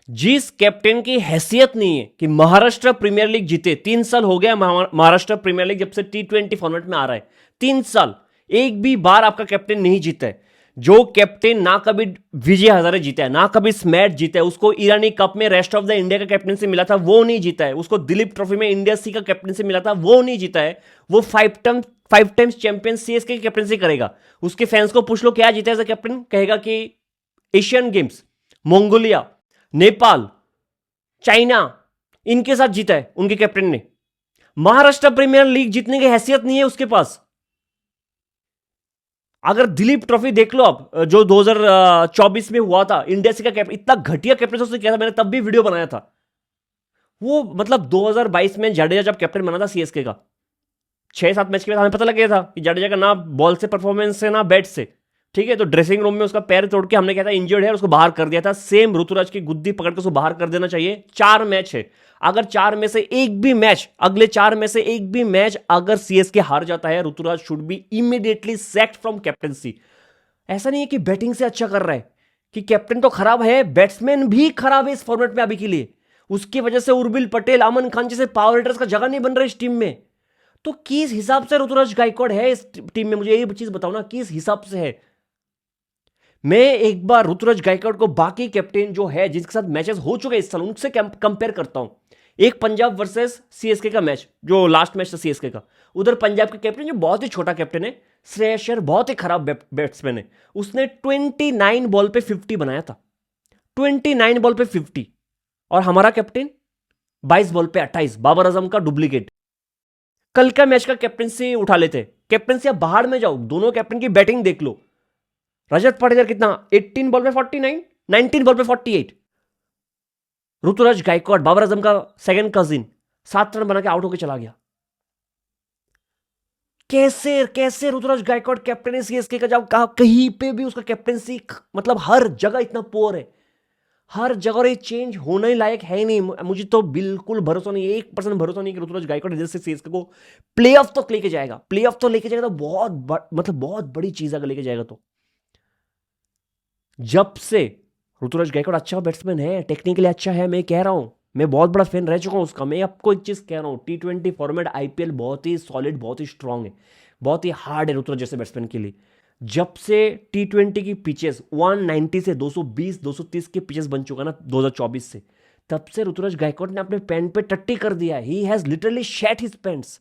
जिस कैप्टन की हैसियत नहीं है कि महाराष्ट्र प्रीमियर लीग जीते, 3 साल हो गया महाराष्ट्र प्रीमियर लीग जब से T20 फॉर्मेट में आ रहा है, 3 साल एक भी बार आपका कैप्टन नहीं जीता है। जो कैप्टन ना कभी विजय हजारे जीता है, ना कभी स्मैच जीता है, उसको ईरानी कप में रेस्ट ऑफ द इंडिया का कैप्टनसी मिला था, वो नहीं जीता है। उसको दिलीप ट्रॉफी में इंडिया सी का कैप्टनसी मिला था, वो नहीं जीता है। वो 5 टाइम्स चैंपियन सीएसके की कैप्टनसी करेगा। उसके फैंस को पूछ लो क्या जीता है एज अ कैप्टन, कहेगा कि Asian games, Mongolia, Nepal, China, इनके साथ जीता है उनके कैप्टन ने। महाराष्ट्र प्रीमियर लीग जीतने की हैसियत नहीं है उसके पास। अगर दिलीप ट्रॉफी देख लो आप, जो 2024 में हुआ था, इंडिया से का कैप्टन, इतना घटिया कैप्टन उसने किया था, मैंने तब भी वीडियो बनाया था। वो मतलब 2022 में जडेजा जब कैप्टन बना था सीएसके का, 6-7 मैच के बाद हमें पता लग गया था कि जडेजा का ना बॉल से परफॉर्मेंस है ना बैट से, ठीक है। तो ड्रेसिंग रूम में उसका पैर तोड़ के हमने कहा था इंजर्ड है, उसको बाहर कर दिया था। सेम ऋतुराज की गुद्दी पकड़ के उसको बाहर कर देना चाहिए। 4 मैच है, अगर 4 में से एक भी मैच, अगले 4 में से एक भी मैच अगर सीएसके हार जाता है, Ruturaj should be immediately sacked from captaincy. ऐसा नहीं है कि बैटिंग से अच्छा कर रहा है, कि कैप्टन तो खराब है, बैट्समैन भी खराब है इस फॉर्मेट में अभी के लिए। उसकी वजह से उर्बिल पटेल, अमन खान जैसे पावर हिटर्स का जगह नहीं बन रहा इस टीम में। तो किस हिसाब से ऋतुराज गायकवाड़ है इस टीम में, मुझे ये चीज बताओ ना, किस हिसाब से है। मैं एक बार ऋतुराज गायकवाड़ को बाकी कैप्टन जो है जिसके साथ मैचेस हो चुके इस साल उनसे कंपेयर करता हूं। एक पंजाब वर्सेस सीएसके का मैच, जो लास्ट मैच था सीएसके का, उधर पंजाब के कैप्टन जो बहुत ही छोटा कैप्टन है, श्रेयस अय्यर, बहुत ही खराब बैट्समैन है, उसने 29 बॉल पे 50 बनाया था। 29 बॉल पे 50। और हमारा कैप्टन 22 बॉल पे 28, बाबर आजम का डुप्लीकेट। कल का मैच का कैप्टनसी उठा लेते, कैप्टनसी आप बाहर में जाओ, दोनों कैप्टन की बैटिंग देख लो। रजत पाटीदार कितना, 18 बॉल पे 49, 19 बॉल पे 48। ऋतुराज गायकवाड़, बाबर आजम का सेकंड कजिन, 7 रन बना के आउट होकर चला गया। कैसे कैसे ऋतुराज गायकवाड़ कैप्टन है सीएसके का, जब कहा कहीं पे भी उसका कैप्टनसी, मतलब हर जगह इतना पोअर है, हर जगह। और ये चेंज होने लायक है ही नहीं। मुझे तो बिल्कुल भरोसा नहीं, 1% भरोसा नहीं कि ऋतुराज गायकवाड़ जैसे सीएसके को प्ले ऑफ तक लेके जाएगा। प्ले ऑफ तो लेके जाएगा तो मतलब बहुत बड़ी चीज अगर लेके जाएगा तो। जब से ऋतुराज गायकवाड़ अच्छा बैट्समैन है, टेक्निकली अच्छा है, मैं कह रहा हूं, मैं बहुत बड़ा फैन रह चुका हूं उसका। मैं आपको एक चीज कह रहा हूं, T20 फॉर्मेट आईपीएल बहुत ही सॉलिड, बहुत ही स्ट्रांग है, बहुत ही हार्ड है ऋतुराज जैसे बैट्समैन के लिए। जब से T20 की पिचेस 190 से 220 230 के पिचेस बन चुका ना 2024 से, तब से ऋतुराज गायकवाड़ ने अपने पैंट पे टट्टी कर दिया। He has literally shat his pants.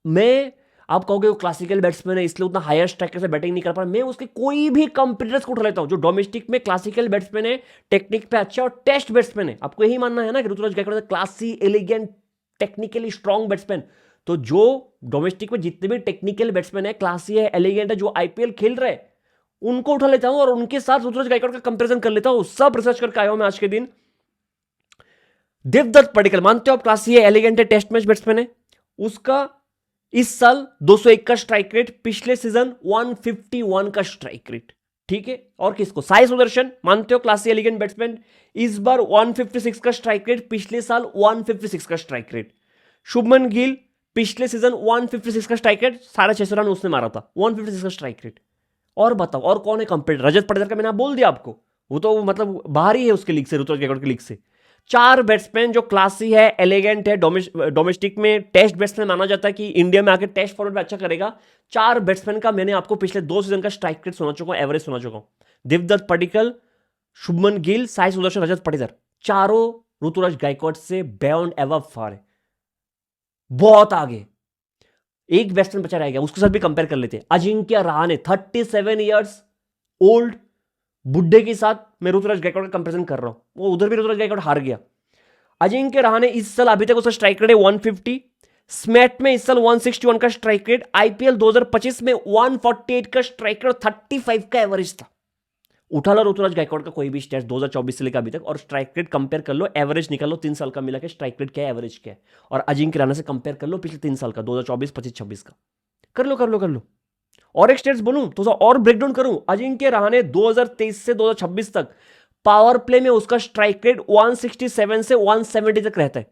मैं, आप कहोगे वो क्लासिकल बैट्समैन है इसलिए उतना हायर स्ट्राइकर से बैटिंग नहीं कर पा रहा, मैं उसके कोई भी कंपीटिटर्स को उठा लेता हूं जो डोमेस्टिक में क्लासिकल बैट्समैन है, टेक्निक पे अच्छा और टेस्ट बैट्समैन है। आपको यही मानना है ना कि Ruturaj Gaikwad classy, elegant, technically strong batsman. तो जो डोमेस्टिक में जितने भी टेक्निकल बैट्समैन है, क्लासी है, एलिगेंट है, जो आईपीएल खेल रहे हैं, उनको उठा लेता हूं और उनके साथ ऋतुराज गायकवाड़ का कंपेरिजन कर लेता हूं। सब रिसर्च करके आया हूं मैं आज के दिन। देवदत्त पडिक्कल, मानते हो आप क्लासी है, एलिगेंट है, टेस्ट मैच बैट्समैन है, उसका इस साल 201 का स्ट्राइक रेट, पिछले सीजन 151 का स्ट्राइक रेट, ठीक है। और किसको, साई सुदर्शन, मानते हो क्लासी एलिगेंट बैट्समैन, इस बार 156 का स्ट्राइक रेट, पिछले साल 156 का स्ट्राइक रेट। शुभमन गिल, पिछले सीजन 156 का स्ट्राइक रेट, 650 रन उसने मारा था, 156 का स्ट्राइक रेट। और बताओ और कौन है कंपेटिटर, रजत पाटीदार का मैंने बोल दिया आपको, वो तो मतलब बाहर ही है उसके लीग से, ऋतुराज गायकवाड़ की लीग से। 4 बैट्समैन जो क्लासी है, एलिगेंट है, डोमेस्टिक में टेस्ट बैट्समैन माना जाता है कि इंडिया में आके टेस्ट फॉर्मेट में अच्छा करेगा। 4 बैट्समैन का मैंने आपको पिछले 2 सीजन का स्ट्राइक रेट सुना चुका हूं, एवरेज सुना चुका हूं। देवदत्त पडिक्कल, शुभमन गिल, साई सुदर्शन, रजत पाटीदार, चारों ऋतुराज गायकवाड़ से बियॉन्ड एवर फार है, बहुत आगे। एक बैट्समैन बचा रह गया, उसके साथ भी कंपेयर कर लेते हैं। अजिंक्य रहाणे, 37 ईयर्स ओल्ड बुड्ढे के साथ मैं ऋतुराज गायकवाड़ का कंपैरिजन कर रहा हूं, वो उधर भी ऋतुराज गायकवाड़ हार गया। अजिंक्य रहाणे इस साल अभी तक उसका स्ट्राइक रेट है 150, स्मैट में इस साल 161 का स्ट्राइक रेट, आईपीएल 2025 में 148 का स्ट्राइक रेट और 35 का एवरेज था। उठा लो ऋतुराज गायकवाड़ का कोई भी स्टेट 2024 से लेकर अभी तक और स्ट्राइक रेट कंपेयर कर लो, एवरेज निकाल लो 3 साल का मिला के स्ट्राइक रेट क्या है, एवरेज क्या है, और अजिंक्य रहाणे से कंपेयर कर लो पिछले 3 साल का, 2024, 25, 26 का। कर लो। और एक स्टेट्स बोलूं तो और ब्रेकडाउन करूं, अजिंक्य रहाणे 2023 से 2026 तक पावर प्ले में उसका स्ट्राइक रेट 167 से 170 तक रहता है।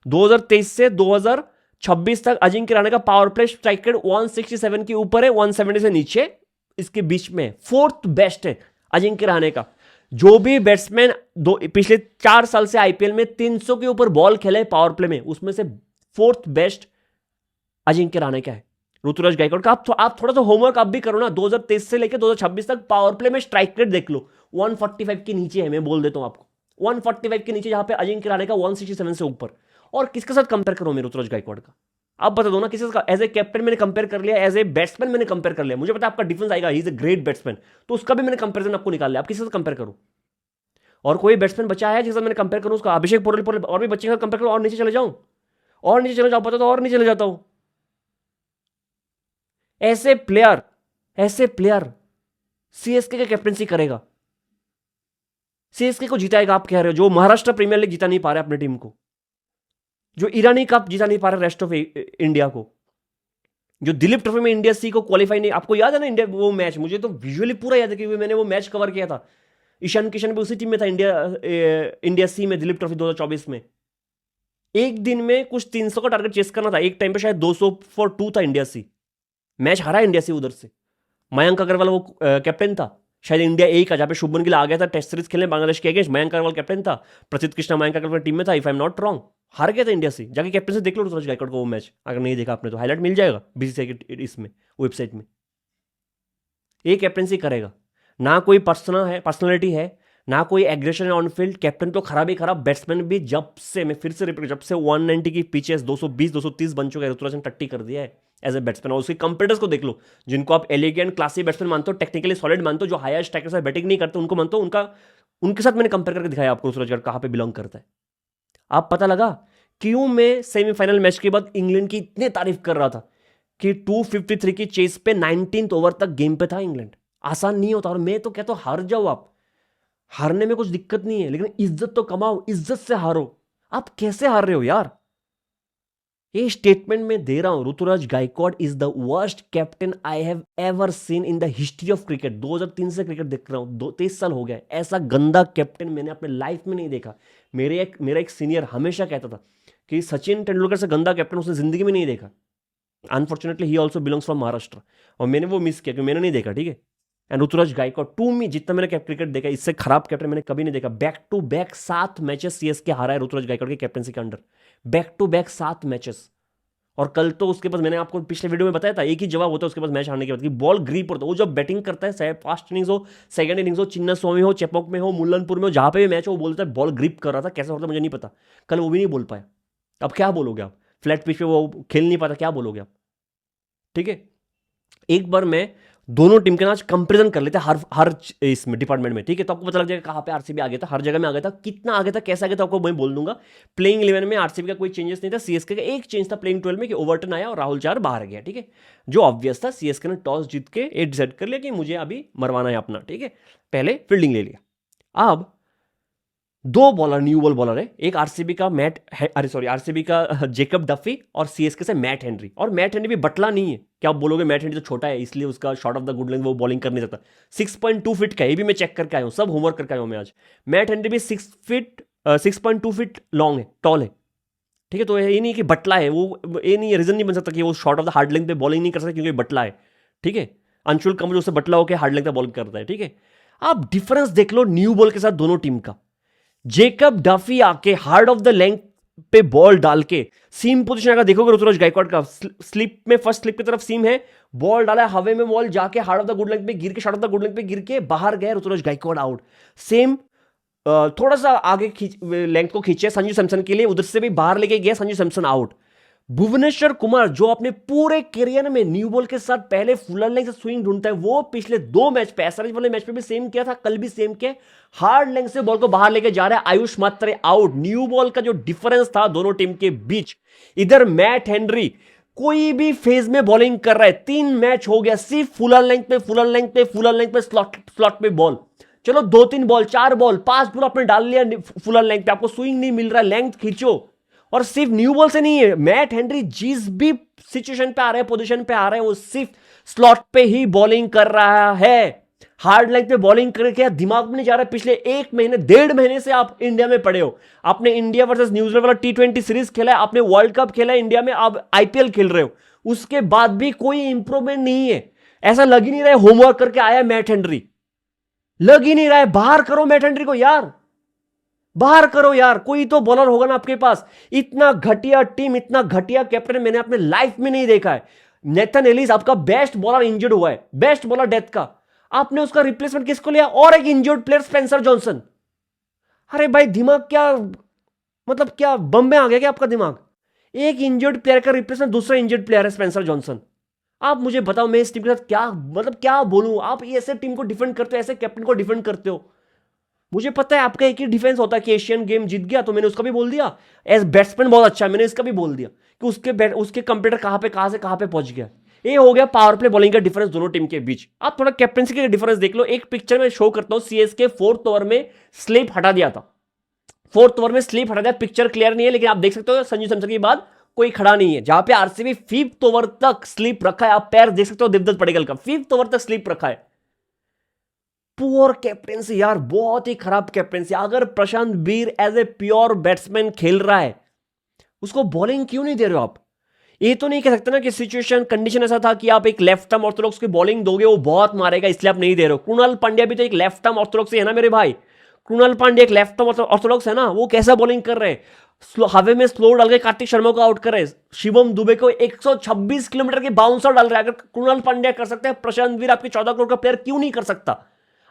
2023 से 2026 तक अजिंक्य रहाणे का पावर प्ले स्ट्राइक रेट 167 के ऊपर है, 170 से नीचे, इसके बीच में 4th बेस्ट है अजिंक्य रहाणे का। जो भी बैट्समैन पिछले 4 साल से आईपीएल में 300 के ऊपर बॉल खेले पावर प्ले में, उसमें से 4th बेस्ट अजिंक्य रहाणे का है, ऋतुराज गायकवाड़ का। आप थोड़ा सा होमवर्क आप भी करो ना, 2023 से लेकर 2026 तक पावर प्ले में स्ट्राइक रेट देख लो, 145 के नीचे है, मैं बोल देता हूं आपको, 145 के नीचे, जहां पे अजिंक्य रहाणे का 167 से ऊपर। और किसके साथ कंपेयर करो मैं ऋतुराज गायकवाड़ का? आप बता दो ना, किसी का एज ए कैप्टन मैंने कंपेयर कर लिया, एज ए बैट्समैन मैंने कंपेयर कर लिया, मुझे पता आपका डिफरेंस आएगा, he is a great batsman, तो उसका भी मैंने कंपेरिजन आपको निकाल लिया। आप किसी से कंपेयर करो, और कोई बैट्समैन बचा है जिससे मैंने कंपेयर करूं, उसका अभिषेक पोरेल और भी बच्चे के साथ कंपेयर करो, और नीचे चले जाऊं, और नीचे चले जाओ, पता तो और नीचे चले जाता हूं। ऐसे प्लेयर सीएसके का कैप्टनसी करेगा, सीएसके को जिताएगा, आप कह रहे हो, जो महाराष्ट्र प्रीमियर लीग जिता नहीं पा रहे अपनी टीम को, जो ईरानी कप जिता नहीं पा रहे रेस्ट ऑफ इंडिया को, जो दिलीप ट्रॉफी में इंडिया सी को क्वालिफाई नहीं, आपको याद है ना इंडिया वो मैच, मुझे तो विजुअली पूरा याद है कि मैंने वो मैच कवर किया था, ईशान किशन भी उसी टीम में था, इंडिया सी में दिलीप ट्रॉफी 2024 में। एक दिन में कुछ 300 का टारगेट चेस करना था, एक टाइम पे शायद 200 for 2 था इंडिया सी, मैच हारा इंडिया सी उधर से। मयंक अग्रवाल वो कैप्टन था, शायद इंडिया ए का, जहां पे शुभमन गिल आ गया था टेस्ट सीरीज खेलने बांग्लादेश के अगेंस्ट, मयंक अग्रवाल कैप्टन था, प्रसिद्ध कृष्णा मयंक अग्रवाल टीम में था, if I am not wrong, हार गया था इंडिया से। जाके कैप्टन से देख लो ऋतुराज गायकवाड़ को वो मैच, अगर नहीं देखा आपने तो हाईलाइट मिल जाएगा बीसीसीआई के इसमें वेबसाइट में। एक कैप्टनसी करेगा, ना कोई पर्सनालिटी है, ना कोई एग्रेशन है ऑन फील्ड, कैप्टन तो खराब ही खराब, बैट्समैन भी जब से, मैं फिर से रिपीट, जब से 190 की पिचेस 220 230 बन चुका है, ऋतुराज ने टट्टी कर दिया है एज ए बैट्समैन। और उसके कंपेटर्स को देख लो, जिनको आप एलिगेंट क्लासी बैट्समैन मानते हो, टेक्निकली सॉलिड मानते हो, जो हायर स्ट्राइकर से बैटिंग नहीं करते उनको मानते हो, उनके साथ मैंने कंपेयर करके दिखाया आपको ऋतुराज कहां पे बिलोंग करता है। आप पता लगा क्यों मैं सेमीफाइनल मैच के बाद इंग्लैंड की इतनी तारीफ कर रहा था कि 253 की चेस पे 19th ओवर तक गेम पे था इंग्लैंड, आसान नहीं होता। और मैं तो कहता हूं हार जाओ आप, हारने में कुछ दिक्कत नहीं है, लेकिन इज्जत तो कमाओ, इज्जत से हारो। आप कैसे हार रहे हो यार? ये स्टेटमेंट मैं दे रहा हूं, Ruturaj Gaikwad is the worst captain I have ever seen in the history of cricket. 2003 से क्रिकेट देख रहा हूं, 23 साल हो गया, ऐसा गंदा कैप्टन मैंने अपने लाइफ में नहीं देखा। मेरा एक सीनियर हमेशा कहता था कि सचिन तेंदुलकर से गंदा कैप्टन उसने जिंदगी में नहीं देखा। Unfortunately he also belongs from Maharashtra, और मैंने वो मिस किया कि मैंने नहीं देखा, ठीक है। And Ruturaj Gaikwad to me, जितना मैंने क्रिकेट देखा, इससे खराब कैप्टन मैंने कभी नहीं देखा। Back to back 7 matches CSK हारा है ऋतुराज गायकवाड़ की कैप्टनसी के under, back to back 7 matches. और कल तो उसके पास, मैंने आपको पिछले वीडियो में बताया था, एक ही जवाब होता है उसके पास मैच हारने के बाद कि बॉल ग्रिप होता है। वो जब बैटिंग करता है, चाहे फर्स्ट इनिंग्स हो, सेकंड इनिंग्स हो, चिन्ना स्वामी हो, चेपॉक में हो, मुल्लनपुर में हो, जहां पे भी मैच हो, वो बोलता है बॉल ग्रिप कर रहा था, कैसे होता है मुझे नहीं पता। कल वो भी नहीं बोल पाया। अब क्या बोलोगे आप? फ्लैट पिच पे वो खेल नहीं पाता, क्या बोलोगे आप? ठीक है, एक बार मैं दोनों टीम के नाच कंपैरिजन कर लेते हैं हर इसमें डिपार्टमेंट में, ठीक है। तो आपको पता लग जाएगा कहां पे आरसीबी आ गया था, हर जगह में आ गया था, कितना आ गया था, कैसे आ गया था, आपको मैं बोल दूंगा। प्लेइंग 11 में आरसीबी का कोई चेंजेस नहीं था, सीएसके का एक चेंज था प्लेइंग 12 में कि ओवरटन आया और राहुल चार बाहर गया, ठीक है। जो ऑब्वियस था, सीएसके ने टॉस जीत के ये डिसाइड कर लिया कि मुझे अभी मरवाना है अपना, ठीक है, पहले फील्डिंग ले लिया। अब 2 बॉलर, न्यू बॉलर है, एक आरसीबी का आरसीबी का जेकब डफी, और सीएसके से मैट हेनरी। और मैट हेनरी भी बटला नहीं है, क्या आप बोलोगे मैट हेनरी तो छोटा है इसलिए उसका shot of the good length वो बॉलिंग कर नहीं सकता। 6.2 फीट का, ये भी मैं चेक करके आया हूं, सब होमवर्क करके आया हूं मैं आज। मैट हेनरी भी 6.2 फीट लॉन्ग है, टॉल है, ठीक है। तो ये नहीं कि बटला है, वो ये नहीं, रीजन नहीं बन सकता कि वो shot of the hard length पे बॉलिंग नहीं कर सकता क्योंकि बटला है, ठीक है। अंशुल कमल उससे बटला होकर हार्ड लेंथ पे बॉलिंग करता है, ठीक है। आप डिफरेंस देख लो न्यू बॉल के साथ दोनों टीम का। जेकब डफी आके हार्ड ऑफ द लेंथ पे बॉल डाल के, सीम पोजीशन अगर देखोगे ऋतुराज गायकवाड़ का, स्लिप में फर्स्ट स्लिप की तरफ सीम है, बॉल डाला हवे में, बॉल जाके hard of the good length पे गिर के, shot of the good length पे गिर के बाहर गया, ऋतुराज गायकवाड़ आउट। सेम थोड़ा सा आगे लेंथ को खींचे संजू सैमसन के लिए, उधर से भी बाहर लेके गया, संजू सैमसन आउट। भुवनेश्वर कुमार जो अपने पूरे करियर में न्यू बॉल के साथ पहले फुलर लेंथ से स्विंग ढूंढता है, वो पिछले 2 मैच पे, एसआरएच वाले मैच पे भी सेम किया था, कल भी सेम किया, हार्ड लेंथ से बॉल को बाहर लेके जा रहा है। आयुष मात्रे आउट। न्यू बॉल का जो डिफरेंस था दोनों टीम के बीच, इधर मैट हेनरी कोई भी फेज में बॉलिंग कर रहा है, 3 मैच हो गया सिर्फ फुलर लेंथ पे, फुलर लेंथ पे, फुलर लेंथ पे, स्लॉट पे बॉल। चलो 2-3 बॉल, 4 बॉल, 5 बॉल आपने डाल लिया फुलर लेंथ पे, आपको स्विंग नहीं मिल रहा है, लेंथ खींचो। और सिर्फ न्यू बॉल से नहीं है, मैट हेनरी जिस भी सिचुएशन पे आ रहा है, पोजीशन पे आ रहा है, वो सिर्फ स्लॉट पे ही बॉलिंग कर रहा है। हार्ड लेंथ पे बॉलिंग करके दिमाग में नहीं जा रहा है। पिछले 1 महीने से आप इंडिया में पड़े हो, आपने इंडिया वर्सेस न्यूजीलैंड वाला T20 सीरीज खेला है, आपने वर्ल्ड कप खेला है इंडिया में, आप आईपीएल खेल रहे हो, उसके बाद भी कोई इंप्रूवमेंट नहीं है। ऐसा लग ही नहीं रहा है होमवर्क करके आया मैट हेनरी। लग ही नहीं रहा है। बाहर करो मैट हेनरी को यार, बाहर करो यार। कोई तो बॉलर होगा ना आपके पास। इतना घटिया टीम, इतना घटिया कैप्टन मैंने अपने लाइफ में नहीं देखा है। नेथन एलिस आपका बेस्ट बॉलर इंजर्ड हुआ है, बेस्ट बॉलर डेथ का। आपने उसका रिप्लेसमेंट किसको लिया? और एक इंजर्ड प्लेयर स्पेंसर जॉनसन। अरे भाई दिमाग क्या, मतलब क्या बम में आ गया क्या आपका दिमाग? एक इंजर्ड प्लेयर का रिप्लेसमेंट दूसरा इंजर्ड प्लेयर है स्पेंसर जॉनसन। आप मुझे बताओ मैं इस टीम के साथ क्या, मतलब क्या बोलूं? आप ऐसे टीम को डिफेंड करते हो, ऐसे कैप्टन को डिफेंड करते हो। मुझे पता है आपका एक ही डिफेंस होता है कि एशियन गेम जीत गया, तो मैंने उसका भी बोल दिया। एज बैट्समैन बहुत अच्छा है, मैंने इसका भी बोल दिया कि उसके कंप्यूटर कहां से कहां पे पहुंच गया। ये हो गया पावर प्ले बॉलिंग का डिफरेंस दोनों टीम के बीच। आप थोड़ा कैप्टनसी का डिफरेंस देख लो। एक पिक्चर में शो करता हूं, सीएसके फोर्थ ओवर में स्लिप हटा दिया था, फोर्थ ओवर में स्लिप हटा दिया। पिक्चर क्लियर नहीं है लेकिन आप देख सकते हो संजू सैमसन के बाद कोई खड़ा नहीं है। जहां पे आरसीबी फिफ्थ ओवर तक स्लिप रखा है, आप पैर देख सकते हो देवदत्त पडिक्कल का, फिफ्थ ओवर तक स्लिप रखा है। पुअर कैप्टेंसी यार, बहुत ही खराब कैप्टेंसी। अगर Prashant Veer as a pure batsman खेल रहा है, उसको बॉलिंग क्यों नहीं दे रहे हो आप? ये तो नहीं कह सकते ना कि सिचुएशन कंडीशन ऐसा था कि आप एक लेफ्ट आर्म ऑर्थोडॉक्स की बॉलिंग दोगे, वो बहुत मारेगा इसलिए आप नहीं दे रहे हो। कृणाल पांड्या भी तो एक लेफ्ट आर्म ऑर्थोडॉक्स है ना मेरे भाई। कृणाल पांड्या एक लेफ्ट आर्म ऑर्थोडॉक्स है ना, वो कैसा बॉलिंग कर रहे हैं? हवे में स्लो डाल के कार्तिक शर्मा को आउट कर रहे हैं। शिवम दुबे को 126 किलोमीटर के बाउंसर डाल रहे हैं। अगर कृणाल पांड्या कर सकते हैं, प्रशांत वीर आपके 14 करोड़ का प्लेयर क्यों नहीं कर सकता?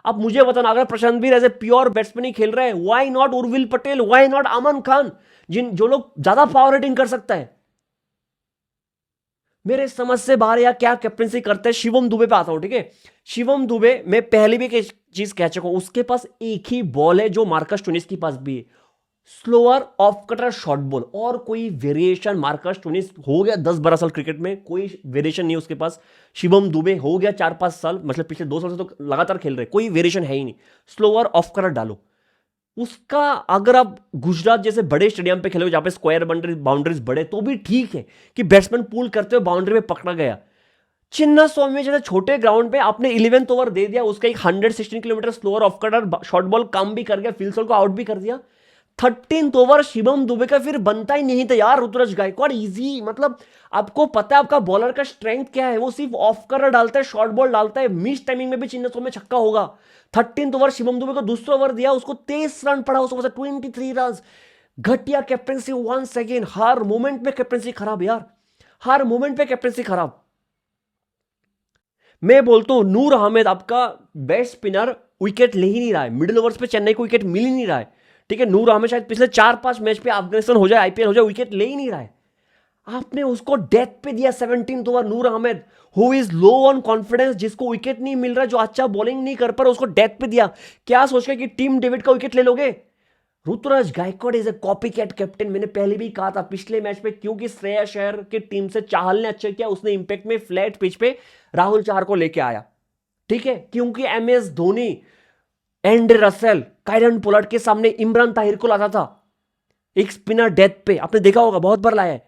आप मुझे बताना, अगर Prashant Veer as a pure batsman ही खेल रहे हैं, why not Urvil Patel, why not Aman Khan, जो लोग ज्यादा पावर रेटिंग कर सकता है? मेरे समझ से बाहर या क्या कैप्टनसी करते हैं। शिवम दुबे पे आता हूं, ठीक है। शिवम दुबे मैं पहले भी एक चीज कह चुका हूं, उसके पास एक ही बॉल है जो मार्कस स्टोइनिस के पास भी है, slower off cutter short ball. और कोई वेरिएशन मार्कस स्टोइनिस हो गया 10-12 साल क्रिकेट में, कोई वेरिएशन नहीं उसके पास। शिवम दुबे हो गया 4-5 साल, मतलब पिछले 2 साल से तो लगातार खेल रहे, कोई वेरिएशन है ही नहीं। स्लोअर ऑफ कटर डालो उसका। अगर आप गुजरात जैसे बड़े स्टेडियम पे खेलो जहां पे स्क्वायर बाउंड्रीज बड़े, तो भी ठीक है कि बैट्समैन पुल करते हुए बाउंड्री में पकड़ा गया। चिन्ना स्वामी जैसे छोटे ग्राउंड पे आपने 11th ओवर दे दिया, उसका एक 116 kilometre slower off cutter short ball काम भी कर गया, फिल्सोल को आउट भी कर दिया। 13th ओवर शिवम दुबे का फिर बनता ही नहीं था यार। ऋतुराज गायकवाड़ इजी, मतलब आपको पता है आपका बॉलर का स्ट्रेंथ क्या है, वो सिर्फ ऑफ कटर डालता है, शॉर्ट बॉल डालता है, मिस टाइमिंग में भी चिन्ना स्वामी छक्का होगा। 13th ओवर शिवम दुबे को दूसरा ओवर दिया, उसको 23 रन पड़ा, उसको 23 रन। घटिया कैप्टनसी वंस अगेन। हर मोमेंट में कैप्टनसी खराब यार, हर मोमेंट पे कैप्टनसी खराब। मैं बोलता हूं नूर अहमद आपका बेस्ट स्पिनर विकेट ले ही नहीं रहा है। मिडिल ओवर्स पे चेन्नई को विकेट मिल ही नहीं रहा है, ठीक है। नूर अहमद शायद पिछले 4-5 मैच पे अफगानिस्तान हो जाए, आईपीएल हो जाए, विकेट ले ही नहीं रहा है। आपने उसको डेथ पे दिया 17th over. Noor Ahmad who is low on confidence, जिसको विकेट नहीं मिल रहा, जो अच्छा बॉलिंग नहीं कर पा रहा, उसको डेथ पे दिया। क्या सोच के कि टीम डेविड का विकेट ले लोगे? Ruturaj Gaikwad is a copy cat captain. मैंने पहले भी कहा था पिछले मैच पे, क्योंकि श्रेयस अय्यर की टीम से चाहल ने अच्छा किया, उसने इंपैक्ट में फ्लैट पिच पे राहुल चहर को लेके आया, ठीक है। क्योंकि MS Dhoni, Andre Russell, Kieron Pollard के सामने इमरान ताहिर को लाता था एक स्पिनर डेथ पे, आपने देखा होगा बहुत बार लाया है।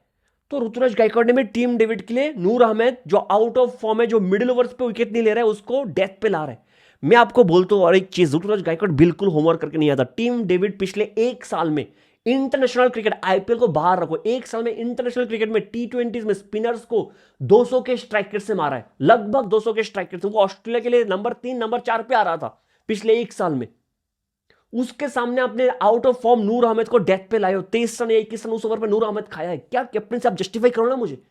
तो ऋतुराज गायकवाड़ ने भी टीम डेविड के लिए नूर अहमद, जो आउट ऑफ फॉर्म है, जो मिडिल ओवर्स पे विकेट नहीं ले रहा है, उसको डेथ पे ला रहे हैं। मैं आपको बोलता हूं और एक चीज, ऋतुराज गायकवाड़ बिल्कुल होमवर्क करके नहीं आता। टीम डेविड पिछले 1 साल में इंटरनेशनल क्रिकेट, आईपीएल को बाहर रखो, 1 साल में इंटरनेशनल क्रिकेट में T20 में स्पिनर्स को 200 के स्ट्राइक रेट से मारा है, लगभग 200 के स्ट्राइक रेट से। वो ऑस्ट्रेलिया के लिए नंबर 3 नंबर 4 पे आ रहा था पिछले 1 साल में। उसके सामने आपने आउट ऑफ फॉर्म नूर अहमद को डेथ पे लाए हो। 23 रन या 21 रन उस ओवर पे नूर अहमद खाया है। क्या कैप्टन से आप जस्टिफाई करो ना मुझे,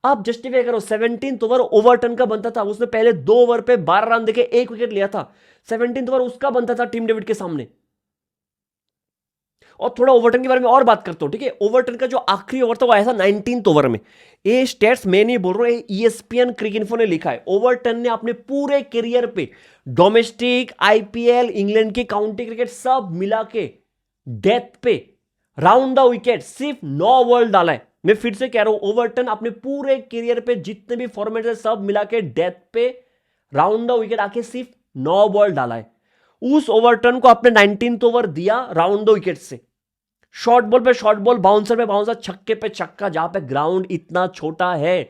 आप जस्टिफाई करो। 17th ओवर ओवरटन का बनता था, उसने पहले 2 ओवर पे 12 रन देके 1 विकेट लिया था। 17th ओवर उसका बनता था टीम डेविड के सामने। और थोड़ा ओवरटन के बारे में और बात करता हूं, ठीक है। ओवरटन का जो आखिरी ओवर था वो आया था 19th ओवर में। ये स्टेट्स मैं नहीं बोल रहा हूं, ESPN क्रिकेट इन्फो ने लिखा है। ओवरटन ने अपने पूरे करियर पे डोमेस्टिक, आईपीएल, इंग्लैंड की काउंटी क्रिकेट सब मिला के डेथ पे राउंड द विकेट सिर्फ 9 बॉल डाला है। मैं फिर से कह रहा हूं, ओवरटन अपने पूरे करियर पे जितने भी फॉर्मेट है सब मिला के डेथ पे राउंड द विकेट आके सिर्फ 9 बॉल डाला है। उस ओवरटन को आपने 19th ओवर दिया राउंड द विकेट से, शॉर्ट बॉल पे शॉर्ट बॉल, बाउंसर पे बाउंसर, छक्के पे छक्का, जहां पे ग्राउंड इतना छोटा है।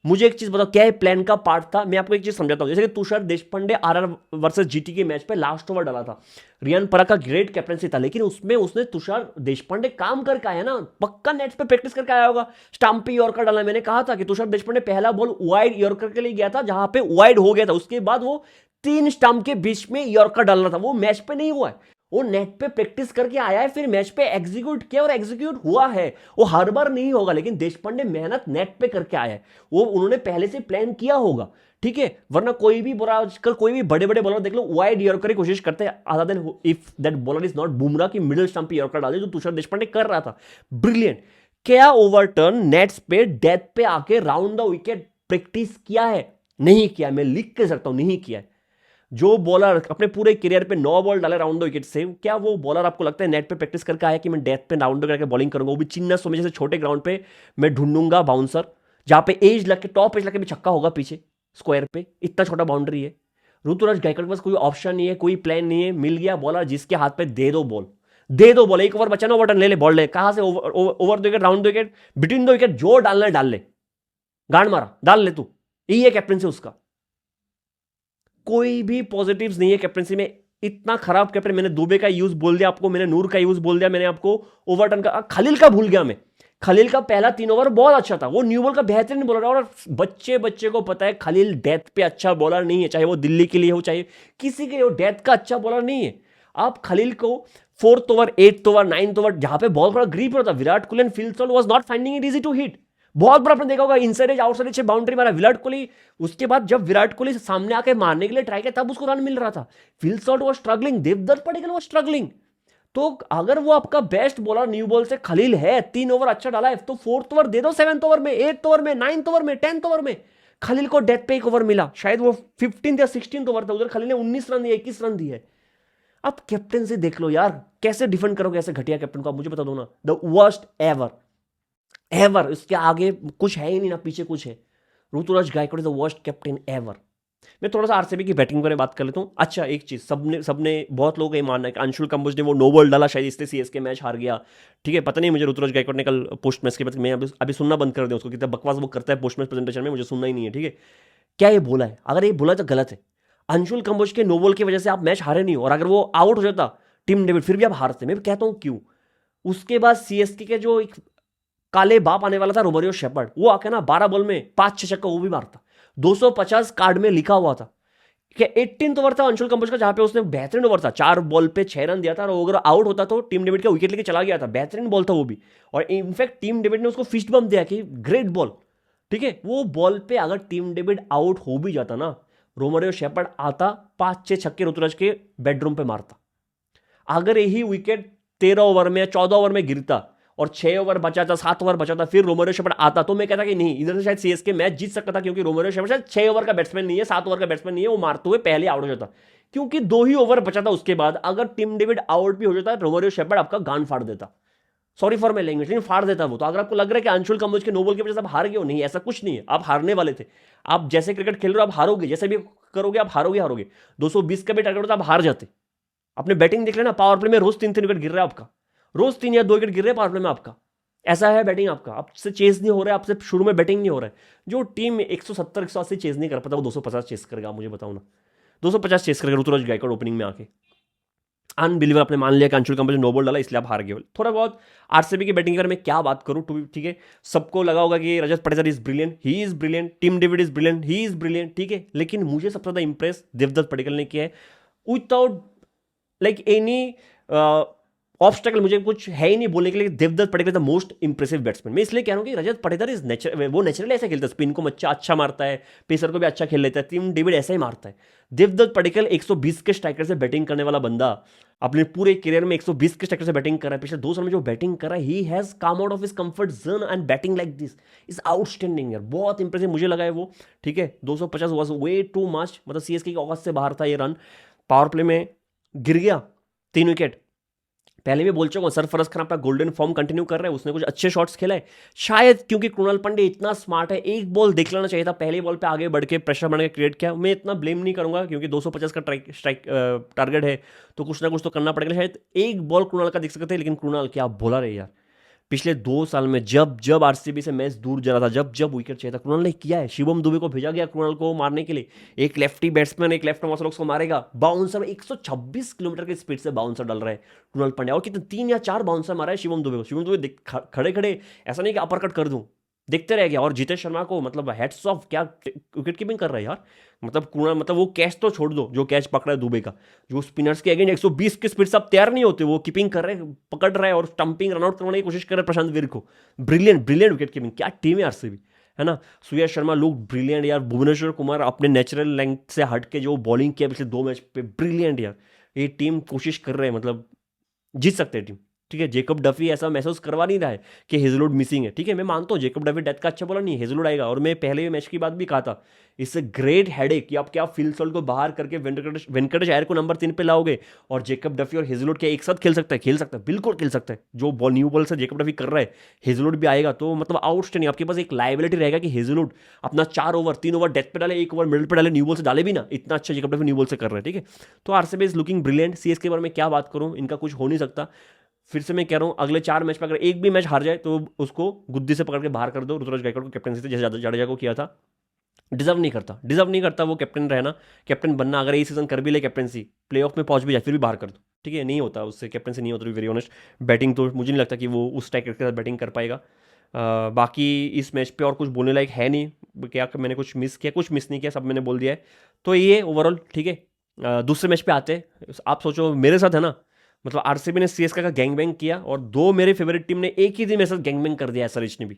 मुझे एक चीज बताओ, क्या है प्लान का पार्ट था? मैं आपको एक चीज समझाता हूं। जैसे कि Tushar Deshpande RR versus GT के मैच पे लास्ट ओवर डाला था, रियान पराग का ग्रेट कैप्टनसी था, लेकिन उसमें उसने तुषार देशपांडे काम करके आया ना, पक्का नेट्स पे प्रैक्टिस करके आया होगा। स्टंपी यॉर्कर डाला। मैंने कहा था कि तुषार देशपांडे पहला बॉल वाइड यॉर्कर के लिए गया था, जहां पे वाइड हो गया था, उसके बाद वो 3 स्टंप के बीच में यॉर्कर डालना था, वो मैच पे नहीं हुआ है, वो नेट पे प्रैक्टिस करके आया है, फिर मैच पे एग्जीक्यूट किया और एग्जीक्यूट हुआ है। वो हर बार नहीं होगा, लेकिन देशपांडे मेहनत नेट पे करके आया है, वो उन्होंने पहले से प्लान किया होगा, ठीक है। वरना कोई भी बड़ा आजकल कोई भी बड़े बड़े बॉलर देख लो वाइड यॉर्कर की कोशिश करते हैं, other than if that bowler is not Bumrah की मिडिल स्टंप पे यॉर्कर डाले, जो तुषार देशपांडे कर रहा था, ब्रिलियंट। क्या ओवरटर्न नेट्स पे डेथ पे आके राउंड द विकेट प्रैक्टिस किया है? नहीं किया, मैं लिख के सकता हूं, नहीं किया है। जो बॉलर अपने पूरे करियर पे 9 बॉल डाले राउंड द विकेट से, क्या वो बॉलर आपको लगता है नेट पे प्रैक्टिस करके आया कि मैं डेथ पे राउंड करके बॉलिंग करूंगा, वो भी चिन्ना में जैसे छोटे ग्राउंड पे मैं ढूंढूंगा बाउंसर, जहां पे एज लग के टॉप एज लग के भी छक्का होगा पीछे स्क्वायर पे, इतना छोटा बाउंड्री है। ऋतुराज गायकवाड़ के पास कोई ऑप्शन नहीं है, कोई प्लान नहीं है, मिल गया बॉलर जिसके हाथ पे दे दो बॉल, दे दो बॉल, एक ओवर बचा ना, ओवर ले ले, बॉल ले, कहां से over the wicket, round the wicket, between the wicket, जो डालना है डाल ले, गांड मारा डाल ले तू, यही है कैप्टनसी उसका। कोई भी पॉजिटिव्स नहीं है कैप्टनसी में, इतना खराब कैप्टन। मैंने दुबे का यूज बोल दिया आपको, मैंने नूर का यूज बोल दिया, मैंने आपको ओवरटर्न का, खलील का भूल गया मैं। खलील का पहला 3 ओवर बहुत अच्छा था, वो न्यू बॉल का बेहतरीन बॉलर, और बच्चे को पता है खलील डेथ पे अच्छा बॉलर नहीं है, चाहे वो दिल्ली के लिए हो चाहे किसी के लिए हो, डेथ का अच्छा बॉलर नहीं है। आप खलील को 4th over, 8th over, 9th over, जहां पे बहुत बड़ा ग्रीप होता, Virat Kohli and Phil Salt was not finding it easy to hit, बहुत बार आपने देखा होगा inside edge outside edge boundary मारा विराट कोहली, उसके बाद जब विराट कोहली सामने आके मारने के लिए ट्राई किया तब उसको रन मिल रहा था। Phil Salt was struggling, Devdutt Padikkal was struggling. तो अगर वो आपका बेस्ट बॉलर न्यू बॉल से खलील है, 3 ओवर अच्छा डाला है, तो 4th ओवर दे दो, 7th ओवर में, 8th ओवर में, 9th ओवर में, 10th ओवर में। खलील को डेथ पे 1 ओवर मिला, शायद वो 15th या 16th ओवर था, उधर खलील ने 19 रन दिए, 21 रन दिए। आप कैप्टन से देख लो यार, कैसे डिफेंड करोगे ऐसे घटिया कैप्टन को, आप मुझे बता दो ना। द वर्स्ट एवर, एवर, इसके आगे कुछ है ही नहीं, ना पीछे कुछ है। Ruturaj Gaikwad is the worst captain ever. मैं थोड़ा सा आरसीबी की बैटिंग पर बात कर लेता हूँ। अच्छा, एक चीज सबने बहुत लोग ये मानना है कि अंशुल कंबोज ने वो नो बॉल डाला, शायद इसलिए सीएसके मैच हार गया, ठीक है। पता नहीं मुझे, ऋतुराज गायकवाड़ ने कल पोस्ट मैच के बाद, मैं अभी सुनना बंद कर दिया उसको, कितना बकवास वो करता है पोस्ट मैच प्रेजेंटेशन में, मुझे सुनना ही नहीं है, ठीक है। क्या ये बोला है? अगर ये बोला तो गलत है। अंशुल कंबोज के नो बॉल की वजह से आप मैच हारे नहीं हो, और अगर वो आउट हो जाता टीम डेविड, फिर भी आप हारते। मैं कहता हूँ क्यों। उसके बाद सीएसके के जो एक काले बाप आने वाला था रोमरियो शेपर्ड, वो आके ना 12 बॉल में 5-6 छक्का वो भी मारता, 250 कार्ड में लिखा हुआ था। 18th ओवर था अंशुल कंबोज का, जहां पे उसने बेहतरीन ओवर था, 4 बॉल पे 6 रन दिया था, और अगर आउट होता तो टीम डेविड का विकेट लेके चला गया था, बेहतरीन बॉल था वो भी। और इनफैक्ट टीम डेविड ने उसको फिस्ट बम्प दिया कि ग्रेट बॉल, ठीक है। वो बॉल पे अगर टीम डेविड आउट हो भी जाता ना, रोमरियो शेपर्ड आता, 5-6 छक्के ऋतुराज के बेडरूम पे मारता। अगर यही विकेट 13 ओवर में, 14 ओवर में गिरता और 6 ओवर बचा था, 7 ओवर बचा था, फिर रोमरियो शेपर्ड आता, तो मैं कहता कि नहीं, इधर से शायद सीएसके मैच जीत सकता था, क्योंकि रोमरियो शेपर्ड शायद 6 ओवर का बैट्समैन नहीं है, 7 ओवर का बैट्समैन नहीं है, वो मारते हुए पहले आउट हो जाता, क्योंकि 2 ही ओवर बचा था उसके बाद। अगर टीम डेविड आउट भी हो जाता, रोमरियो शेपर्ड आपका गान फाड़ देता, सॉरी फॉर माय लैंग्वेज, लेकिन फाड़ देता वो। तो अगर आपको लग रहा है कि अंशुल कंबोज के नो बॉल की वजह से आप हार गए हो, नहीं, ऐसा कुछ नहीं है, आप हारने वाले थे। आप जैसे क्रिकेट खेल रहे हो आप हारोगे, जैसे भी करोगे आप हारोगे। 220 का भी टारगेट होता, आप हार जाते। अपने बैटिंग देख लेना, पावर प्ले में रोज 3-3 विकेट गिर रहा है आपका, रोज 3 या 2 विकेट गिर रहे हैं पावर प्ले में आपका। ऐसा है बैटिंग आपका, आपसे चेस नहीं हो रहा है, आपसे शुरू में बैटिंग नहीं हो रहा है। जो टीम 170-180 चेस नहीं कर पाता, वो 250 चेस करेगा, मुझे बताओ ना, 250 चेस करेगा ऋतुराज गायकवाड़ ओपनिंग में आके। अनबिलीवर, आपने मान लिया कि अंशुल कंबोज ने नो बॉल डाला इसलिए आप हार गए। थोड़ा बहुत आरसीबी की बैटिंग के बारे में क्या बात करूं, ठीक है। सबको लगा होगा कि Rajat Patidar is brilliant, he is brilliant, Tim David is brilliant, he is brilliant, ठीक है। लेकिन मुझे सबसे ज्यादा इंप्रेस देवदत्त पडिक्कल ने किया है, विदाउट लाइक एनी ऑब्स्टेकल। मुझे कुछ है ही नहीं बोलने के लिए, Devdutt Padikkal the most impressive batsman. मैं इसलिए कह रहा हूं कि रजत पाटीदार इज वो नेचुरली ऐसा खेलता है, स्पिन को अच्छा मारता है, पेसर को भी अच्छा खेल लेता है, टीम डेविड ऐसा ही मारता है। देवदत्त पडिक्कल 120 के स्ट्राइकर से बैटिंग करने वाला बंदा, अपने पूरे करियर में 120 के स्ट्राइकर से बैटिंग कर रहा है। पिछले 2 साल में जो बैटिंग कर रहा है, he has come out of his comfort zone and batting like this is outstanding यार, बहुत इंप्रेसिव मुझे लगा है वो, ठीक है। 250 वाज वे टू मच, मतलब सीएसके की औकात से बाहर था ये रन। पावर प्ले में गिर गया 3 विकेट। पहले भी बोल चुका हूं, सरफराज खान अपना गोल्डन फॉर्म कंटिन्यू कर रहा है, उसने कुछ अच्छे शॉट्स खेला है, शायद क्योंकि कृणाल पांडे इतना स्मार्ट है, एक बॉल देख लेना चाहिए था, पहले बॉल पे आगे बढ़ के प्रेशर बना के क्रिएट किया। मैं इतना ब्लेम नहीं करूंगा, क्योंकि 250 का स्ट्राइक टारगेट है, तो कुछ ना कुछ तो करना पड़ेगा। शायद एक बॉल कृणाल का देख सकते थे, लेकिन कृणाल क्या बॉलर है यार। पिछले 2 साल में जब आरसीबी से मैच दूर जा रहा था, जब विकेट चाहिए था, कृणाल ने किया है। शिवम दुबे को भेजा गया कृणाल को मारने के लिए, एक लेफ्टी बैट्समैन, एक लेफ्ट ऑर्थोडॉक्स को मारेगा, बाउंसर 126 किलोमीटर की स्पीड से बाउंसर डाल रहा है कृणाल पांड्या, और कितने 3 या 4 बाउंसर मारा है शिवम दुबे को। शिवम दुबे खड़े खड़े ऐसा नहीं कि अपर कट कर दूं, देखते रह गया। और जितेश शर्मा को मतलब हेड्स ऑफ, क्या विकेट कीपिंग कर रहा है यार। मतलब वो कैच तो छोड़ दो, जो कैच पकड़ा है दुबे का, जो स्पिनर्स के अगेंस्ट 120 की स्पीड से आप तैयार नहीं होते, वो कीपिंग कर रहे हैं, पकड़ रहा है और स्टंपिंग रनआउट करवाने की कोशिश कर रहे हैं प्रशांत वीर को। ब्रिलियंट ब्रिलियंट विकेट कीपिंग, क्या टीम है आरसीबी, है ना। सुयश शर्मा लुक ब्रिलियंट यार। भुवनेश्वर कुमार अपने नेचुरल लेंथ से हट के जो बॉलिंग किया पिछले 2 मैच पे, ब्रिलियंट यार। ये टीम कोशिश कर रहे हैं, मतलब जीत सकते हैं टीम। ठीक है, जेकब डफी ऐसा महसूस करवा नहीं रहा है कि हेजलवुड मिसिंग है। ठीक है, मैं मानता हूँ जेकब डफी डेथ का अच्छा बोला नहीं है, हेजलवुड आएगा। और मैं पहले मैच की बात भी कहा था, इससे ग्रेट हेडेक कि आप क्या फिल सॉल्ट को बाहर करके वेंकटेश अय्यर को नंबर 3 पे लाओगे और जेकब डफी और हेजलवुड क्या एक साथ खेल सकता है? खेल सकता है, बिल्कुल खेल सकता है। जो बॉल न्यू बॉल से जेकब डफी कर रहा है, हेजलवुड भी आएगा तो मतलब आउटस्टैंडिंग। आपके पास एक लाइबिलिटी रहेगा कि हेजलवुड अपना 4 ओवर 3 ओवर डेथ पे डाले, 1 ओवर मिडिल पे डाले, न्यू बॉल से डाले भी ना, इतना अच्छा जेकब डफी न्यू बॉल से कर रहा है। ठीक है, तो RCB is looking brilliant. CS के बारे में क्या बात करूं, इनका कुछ हो नहीं सकता। फिर से मैं कह रहा हूँ, अगले 4 मैच में अगर एक भी मैच हार जाए तो उसको गुद्दी से पकड़ के बाहर कर दो। ऋतुराज गायकवाड़ को कैप्टनसी से जैसे जडेजा को किया था। डिजर्व नहीं करता वो कैप्टन रहना, कैप्टन बनना। अगर ये सीजन कर भी ले कैप्टनसी, प्लेऑफ में पहुंच भी जाए, फिर भी बाहर कर दो। ठीक है, नहीं होता उससे, कैप्टनसी नहीं होता, वेरी ऑनेस्ट। बैटिंग तो मुझे नहीं लगता कि वो उस टाइप के साथ बैटिंग कर पाएगा। बाकी इस मैच पे और कुछ बोलने लायक है नहीं। क्या मैंने कुछ मिस किया? कुछ मिस नहीं किया, सब मैंने बोल दिया है। तो ये ओवरऑल ठीक है। दूसरे मैच पे आते हैं। आप सोचो मेरे साथ है ना, मतलब आरसीबी ने सीएसके का गैंग बैंग किया और 2 मेरे फेवरेट टीम ने एक ही दिन मेरे साथ गैंग बैंग कर दिया, एसआरएच ने भी।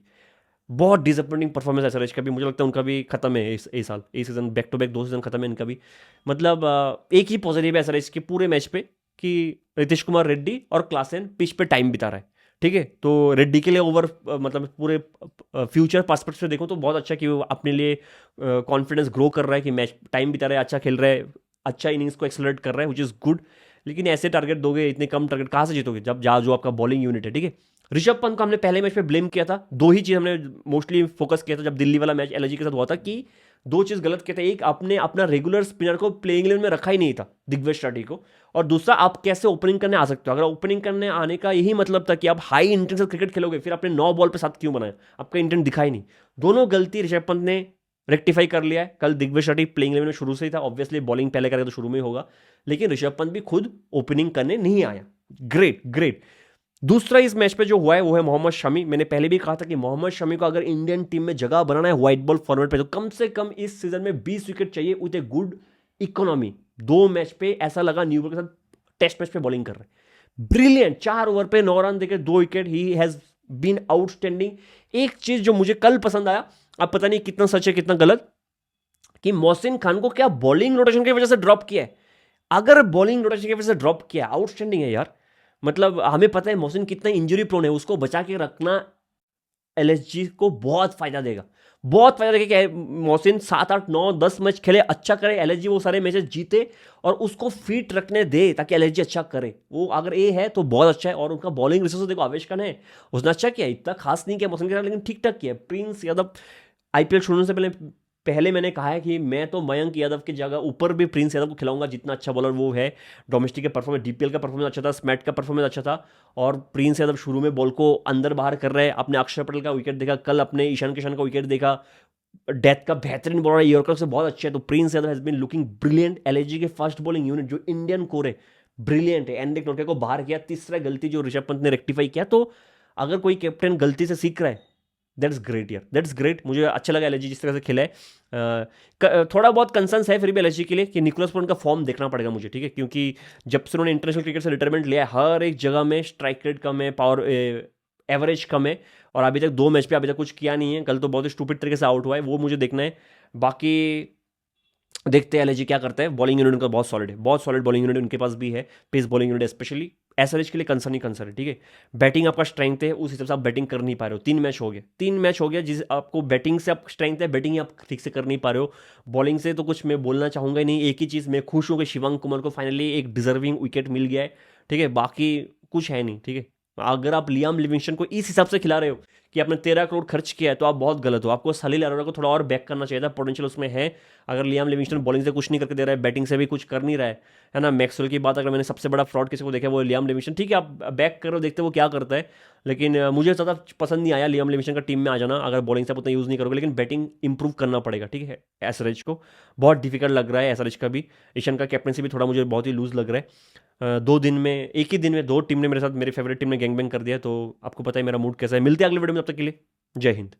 बहुत डिसअपॉइंटिंग परफॉर्मेंस एसआरएच का भी, मुझे लगता है उनका भी खत्म है इस साल, इस season back to back 2 season खत्म है इनका भी। मतलब एक ही पॉजिटिव है एसआरएच के पूरे मैच पे कि रितेश कुमार रेड्डी और क्लासेन पिच पे टाइम बिता रहा है। ठीक है, तो रेड्डी के लिए ओवर मतलब पूरे फ्यूचर पर्सपेक्टिव से देखो तो बहुत अच्छा कि वो अपने लिए कॉन्फिडेंस ग्रो कर रहा है कि मैच टाइम बिता रहा है, अच्छा खेल रहा है, अच्छा इनिंग्स को एक्सेलरेट कर रहा है, विच इज़ गुड। लेकिन ऐसे टारगेट दोगे, इतने कम टारगेट कहाँ से जीतोगे जब जा जो आपका बॉलिंग यूनिट है। ठीक है, ऋषभ पंत को हमने पहले मैच में ब्लेम किया था। 2 ही चीज़ हमने मोस्टली फोकस किया था जब दिल्ली वाला मैच एलजी के साथ हुआ था, कि 2 चीज़ गलत किया था। एक, आपने अपना रेगुलर स्पिनर को प्लेइंग 11 में रखा ही नहीं था, दिग्विजय श्राटी को। और दूसरा, आप कैसे ओपनिंग करने आ सकते हो? अगर ओपनिंग करने आने का यही मतलब था कि आप हाई इंटेंस क्रिकेट खेलोगे, फिर आपने 9 बॉल पे 7 क्यों बनाया? आपका इंटेंट दिखा ही नहीं। दोनों गलती ऋषभ पंत ने रेक्टिफाई कर लिया है। कल दिग्विजय श्राटी प्लेइंग 11 में शुरू से ही था, ऑब्वियसली बॉलिंग पहले करेगा तो शुरू में ही होगा, लेकिन ऋषभ पंत भी खुद ओपनिंग करने नहीं आया। Great great. दूसरा इस मैच पे जो हुआ है वो है मोहम्मद शमी। मैंने पहले भी कहा था कि मोहम्मद शमी को अगर इंडियन टीम में जगह बनाना है व्हाइट बॉल फॉर्मेट पे, तो कम से कम इस सीजन में 20 विकेट चाहिए with a good economy. 2 match पे ऐसा लगा न्यू बॉल के साथ टेस्ट मैच पे बॉलिंग कर रहे हैं, ब्रिलियंट। 4 ओवर पे 9 रन देकर 2 wicket, he has been outstanding. एक चीज जो मुझे कल पसंद आया, अब पता नहीं कितना सच है कितना गलत, कि मोहसिन खान को क्या बॉलिंग रोटेशन की वजह से ड्रॉप किया है। अगर बॉलिंग रोटेशन की वजह से ड्रॉप किया, आउटस्टैंडिंग है यार। मतलब हमें पता है मोहसिन कितना इंजरी प्रोन है, उसको बचा के रखना एलएसजी को बहुत फायदा देगा, बहुत फायदा देगा कि मोहसिन 7 8 9 10 मैच खेले, अच्छा करे, एलएसजी वो सारे मैचेस जीते और उसको फिट रखने दे ताकि एलएसजी अच्छा करे। वो अगर ये है तो बहुत अच्छा है। और उनका बॉलिंग रिसोर्स देखो, आवेश खान है, उसने अच्छा किया, इतना खास नहीं किया मोहसिन के साथ, लेकिन ठीक ठाक किया। प्रिंस यादव आईपीएल छोड़ने से पहले मैंने कहा है कि मैं तो मयंक यादव की जगह ऊपर भी प्रिंस यादव को खिलाऊंगा, जितना अच्छा बॉलर वो है। डोमेस्टिक के परफॉर्मेंस, डीपीएल का परफॉर्मेंस अच्छा था, स्मैट का परफॉर्मेंस अच्छा था, और प्रिंस यादव शुरू में बॉल को अंदर बाहर कर रहे हैं। अपने अक्षर पटेल का विकेट देखा, कल अपने ईशान किशन का विकेट देखा, डेथ का बेहतरीन बॉलर है, यॉर्कर से बहुत अच्छे है। तो Prince Yadav has been looking brilliant. LSG के फर्स्ट बॉलिंग यूनिट जो इंडियन कोर है, ब्रिलियंट है। एंड्रिक नोटिया को बाहर किया, तीसरा गलती जो ऋषभ पंत ने रेक्टिफाई किया। तो अगर कोई कैप्टन गलती से सीख रहा है, दैट्स ग्रेट यार, दैट्स ग्रेट। मुझे अच्छा लगा एलएसजी जिस तरह से खेला है। थोड़ा बहुत कंसर्न्स है फिर भी एलएसजी के लिए कि निकोलस पुरन का फॉर्म देखना पड़ेगा मुझे। ठीक है, क्योंकि जब से उन्होंने इंटरनेशनल क्रिकेट से रिटायरमेंट लिया है, हर एक जगह में स्ट्राइक रेट कम है, पावर एवरेज कम है, और अभी तक 2 मैच पे अभी तक कुछ किया नहीं है। कल तो बहुत ही स्टूपिड तरीके से आउट हुआ है, वो मुझे देखना है। बाकी देखते हैं एलएसजी क्या करता है। बॉलिंग यूनिट उनका बहुत सॉलिड है, बहुत सॉलिड बॉलिंग यूनिट उनके पास भी है, pace bowling unit specially. SRH के लिए कंसर्न ही कंसर्न है। ठीक है, बैटिंग आपका स्ट्रेंथ है, उस हिसाब से आप बैटिंग कर नहीं पा रहे हो। 3 मैच हो गया जिस आपको बैटिंग से आप स्ट्रेंथ है, बैटिंग ही आप ठीक से कर नहीं पा रहे हो। बॉलिंग से तो कुछ मैं बोलना चाहूंगा ही नहीं। एक ही चीज़ मैं खुश हूँ कि शिवम कुमार को फाइनली एक डिजर्विंग विकेट मिल गया है। ठीक है, बाकी कुछ है नहीं। ठीक है, अगर आप लियाम लिविंगस्टन को इस हिसाब से खिला रहे हो कि आपने 13 करोड़ खर्च किया है, तो आप बहुत गलत हो। आपको सलील अरोड़ा को थोड़ा और बैक करना चाहिए था, पोटेंशियल उसमें है। अगर लियाम लिविंगस्टन बॉलिंग से कुछ नहीं करके दे रहा है, बैटिंग से भी कुछ कर नहीं रहा है ना। मैक्सवेल की बात अगर मैंने सबसे बड़ा फ्रॉड किसी को देखा वो लियाम लिविंगस्टन। ठीक है, आप बैक कर रहे हो, देखते वो क्या करता है, लेकिन मुझे ज़्यादा पसंद नहीं आया लियाम लिविंगस्टन का टीम में आ जाना अगर बॉलिंग से आप उतना यूज़ नहीं करोगे। लेकिन बैटिंग इंप्रूव करना पड़ेगा। ठीक है, एसआरएच को बहुत डिफिकल्ट लग रहा है, एसआरएच का भी। ईशान का कैप्टनसी भी थोड़ा मुझे बहुत ही लूज लग रहा है। 2 दिन में, एक ही दिन में 2 टीम ने मेरे साथ, मेरी फेवरेट टीम ने गैंग बैंग कर दिया। तो आपको पता है मेरा मूड कैसा है। मिलते हैं अगले वीडियो में, तब तक के लिए जय हिंद।